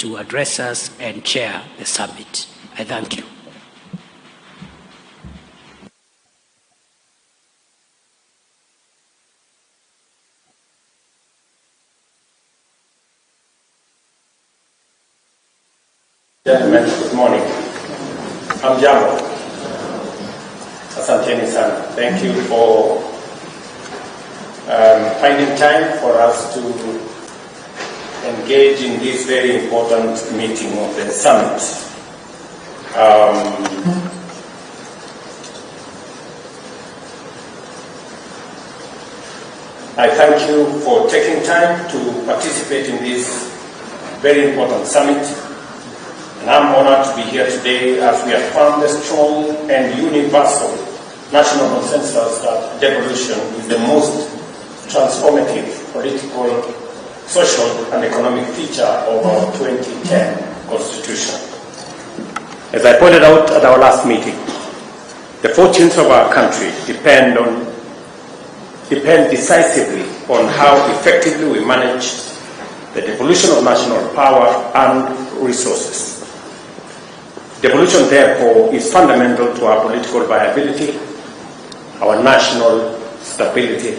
to address us and chair the summit. I thank you. Gentlemen, good morning. I'm Jalango. Asanteni sana. Thank you for finding time for us to engage in this very important meeting of the summit. I thank you for taking time to participate in this very important summit. And I'm honored to be here today as we affirm the strong and universal national consensus that devolution is the most transformative political, social, and economic feature of our 2010 Constitution. As I pointed out at our last meeting, the fortunes of our country depend decisively on how effectively we manage the devolution of national power and resources. Devolution, therefore, is fundamental to our political viability, our national stability,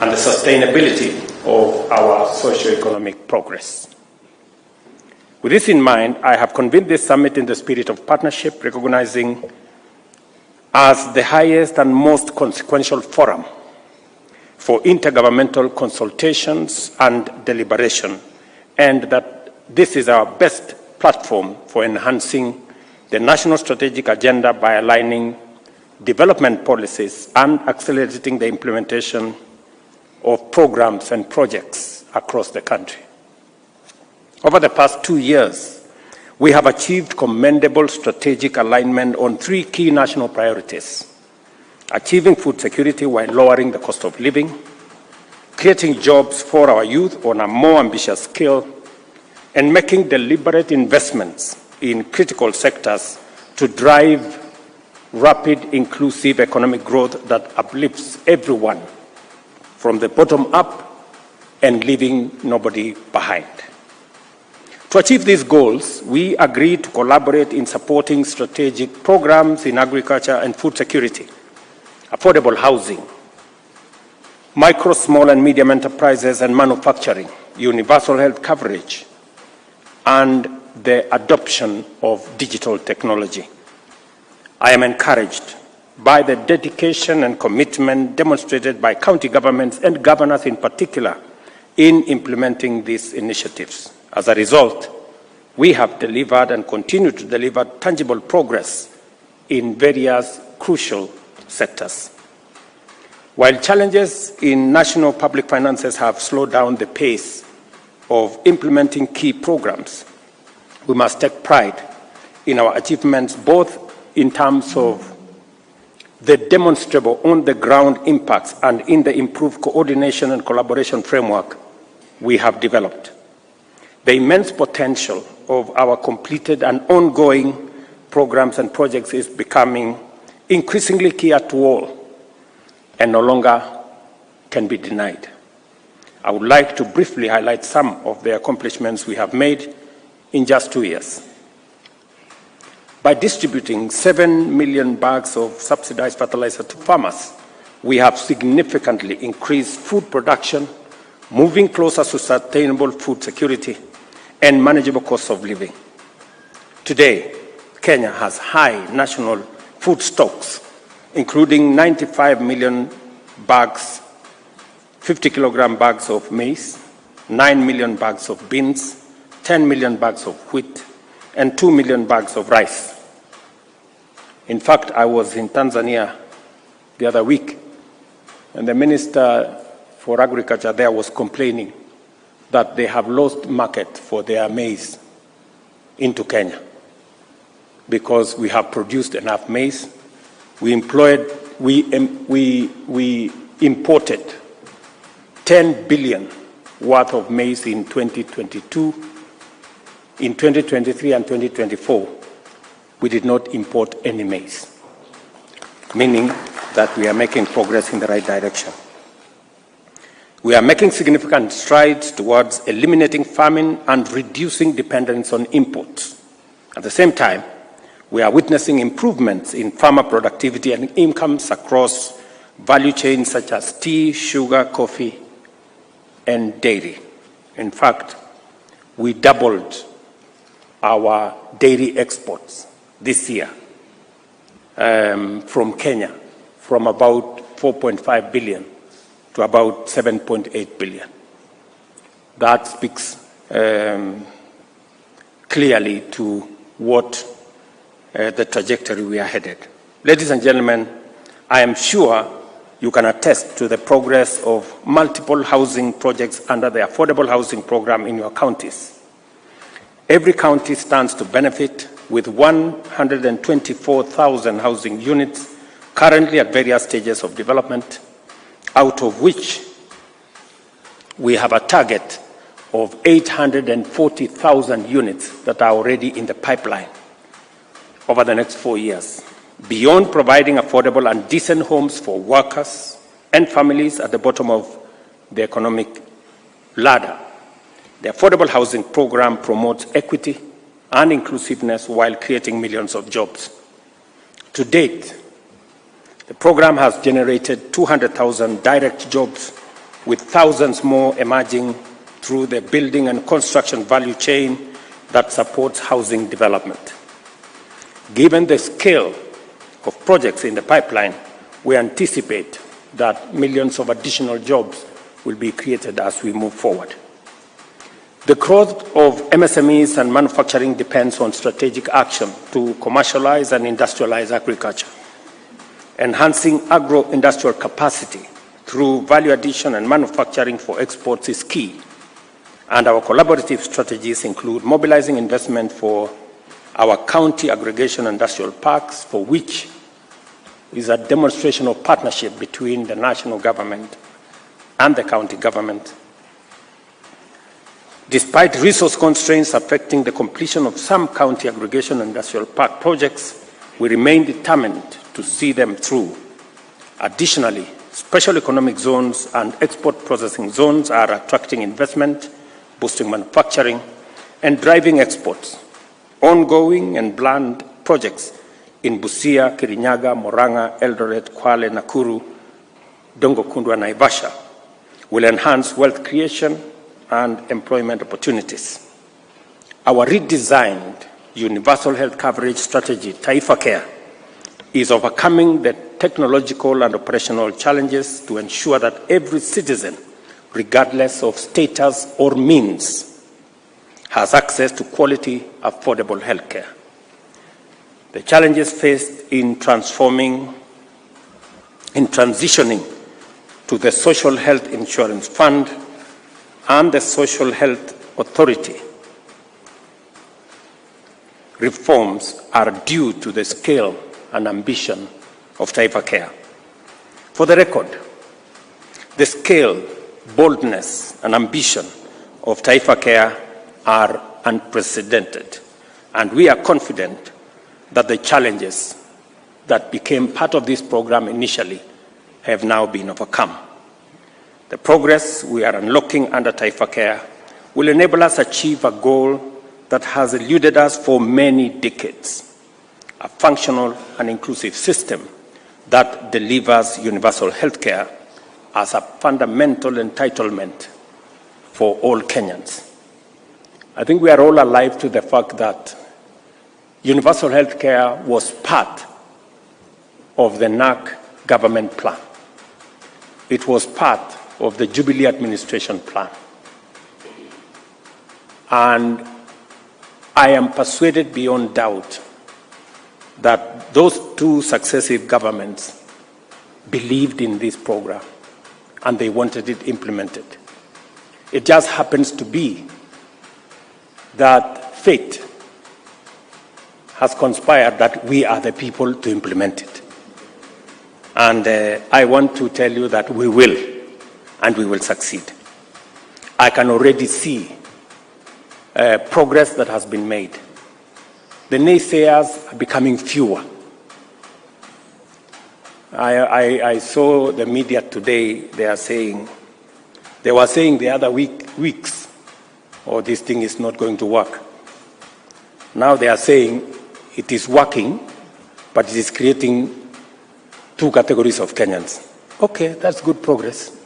and the sustainability of our socio-economic progress. With this in mind, I have convened this summit in the spirit of partnership, recognizing as the highest and most consequential forum for intergovernmental consultations and deliberation, and that this is our best platform for enhancing the national strategic agenda by aligning development policies and accelerating the implementation of programs and projects across the country. Over the past 2 years, we have achieved commendable strategic alignment on 3 key national priorities: achieving food security while lowering the cost of living, creating jobs for our youth on a more ambitious scale, and making deliberate investments in critical sectors to drive rapid, inclusive economic growth that uplifts everyone from the bottom up and leaving nobody behind. To achieve these goals, we agreed to collaborate in supporting strategic programs in agriculture and food security, affordable housing, micro, small, and medium enterprises and manufacturing, universal health coverage, and the adoption of digital technology. I am encouraged by the dedication and commitment demonstrated by county governments and governors in particular in implementing these initiatives. As a result, we have delivered and continue to deliver tangible progress in various crucial sectors. While challenges in national public finances have slowed down the pace of implementing key programs, we must take pride in our achievements, both in terms of the demonstrable on-the-ground impacts and in the improved coordination and collaboration framework we have developed. The immense potential of our completed and ongoing programs and projects is becoming increasingly clear to all and no longer can be denied. I would like to briefly highlight some of the accomplishments we have made in just 2 years. By distributing 7 million bags of subsidized fertilizer to farmers, we have significantly increased food production, moving closer to sustainable food security and manageable costs of living. Today, Kenya has high national food stocks, including 95 million bags, 50-kilogram bags of maize, 9 million bags of beans, 10 million bags of wheat, and 2 million bags of rice. In fact, I was in Tanzania the other week, and the Minister for Agriculture there was complaining that they have lost market for their maize into Kenya because we have produced enough maize. We imported 10 billion worth of maize in 2022. In 2023 and 2024, we did not import any maize, meaning that we are making progress in the right direction. We are making significant strides towards eliminating famine and reducing dependence on imports. At the same time, we are witnessing improvements in farmer productivity and incomes across value chains such as tea, sugar, coffee, and dairy. In fact, we doubled our dairy exports this year from Kenya, from about 4.5 billion to about 7.8 billion. That speaks clearly to what the trajectory we are headed. Ladies and gentlemen, I am sure you can attest to the progress of multiple housing projects under the affordable housing program in your counties. Every county stands to benefit with 124,000 housing units currently at various stages of development, out of which we have a target of 840,000 units that are already in the pipeline over the next 4 years. Beyond providing affordable and decent homes for workers and families at the bottom of the economic ladder, the affordable housing program promotes equity and inclusiveness while creating millions of jobs. To date, the program has generated 200,000 direct jobs, with thousands more emerging through the building and construction value chain that supports housing development. Given the scale of projects in the pipeline, we anticipate that millions of additional jobs will be created as we move forward. The growth of MSMEs and manufacturing depends on strategic action to commercialize and industrialize agriculture. Enhancing agro-industrial capacity through value addition and manufacturing for exports is key, and our collaborative strategies include mobilizing investment for our county aggregation industrial parks, for which is a demonstration of partnership between the national government and the county government. Despite resource constraints affecting the completion of some county aggregation industrial park projects, we remain determined to see them through. Additionally, special economic zones and export processing zones are attracting investment, boosting manufacturing, and driving exports. Ongoing and planned projects in Busia, Kirinyaga, Murang'a, Eldoret, Kwale, Nakuru, Dongo Kundu, and Naivasha will enhance wealth creation and employment opportunities. Our redesigned universal health coverage strategy, Taifa Care, is overcoming the technological and operational challenges to ensure that every citizen, regardless of status or means, has access to quality, affordable health care. The challenges faced in transitioning to the Social Health Insurance Fund and the Social Health Authority reforms are due to the scale and ambition of Taifa Care. For the record, the scale, boldness, and ambition of Taifa Care are unprecedented, and we are confident that the challenges that became part of this program initially have now been overcome. The progress we are unlocking under Taifa Care will enable us to achieve a goal that has eluded us for many decades: a functional and inclusive system that delivers universal health care as a fundamental entitlement for all Kenyans. I think we are all alive to the fact that universal health care was part of the NAC government plan. It was part of the Jubilee administration plan. And I am persuaded beyond doubt that those two successive governments believed in this program and they wanted it implemented. It just happens to be that fate has conspired that we are the people to implement it. And I want to tell you that we will, and we will succeed. I can already see progress that has been made. The naysayers are becoming fewer. I saw the media today, they are saying They were saying the other weeks, oh, this thing is not going to work. Now they are saying it is working, but it is creating two categories of Kenyans. Okay, that's good progress.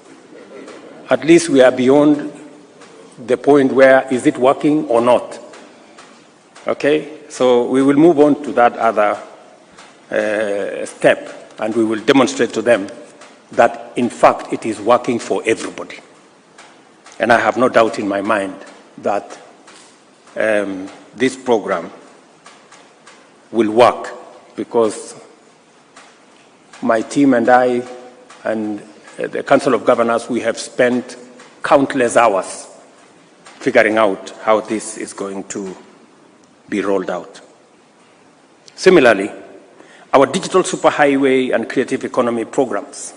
At least we are beyond the point where is it working or not. Okay, so we will move on to that other step, and we will demonstrate to them that in fact it is working for everybody. And I have no doubt in my mind that this program will work, because my team and I and the Council of Governors, we have spent countless hours figuring out how this is going to be rolled out. Similarly, our digital superhighway and creative economy programs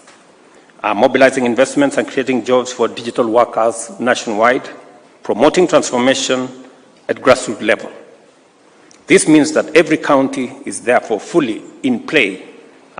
are mobilizing investments and creating jobs for digital workers nationwide, promoting transformation at grassroots level. This means that every county is therefore fully in play